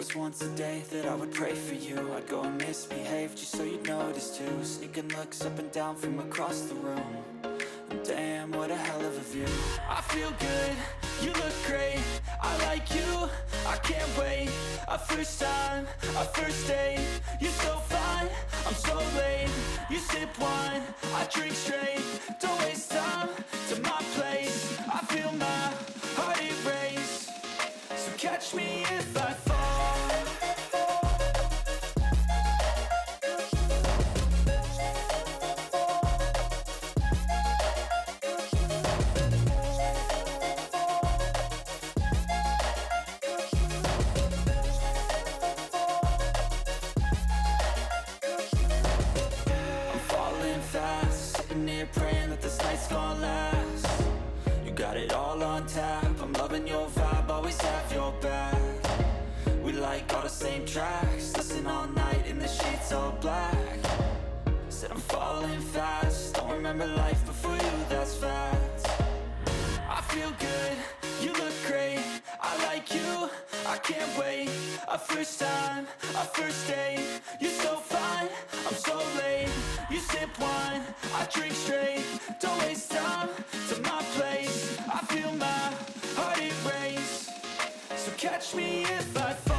was once a day that I would pray for you. I'd go and misbehave just so you'd notice too. Sneaking looks up and down from across the room. And damn, what a hell of a view. I feel good, you look great, I like you, I can't wait. A first time, a first date, you're so fine, I'm so late. You sip wine, I drink straight, don't waste time to my place. I feel my heart erase, so catch me if I fall. Praying that this night's gonna last. You got it all on tap, I'm loving your vibe, always have your back. We like all the same tracks, listen all night in the sheets all black. Said I'm falling fast, don't remember life before you, that's fact. I feel good, you look great, I like you, I can't wait. A first time, a first date, you're so fine, I'm so late. You sip wine, I drink straight, don't waste time to my place. I feel my heart erase, so catch me if I fall.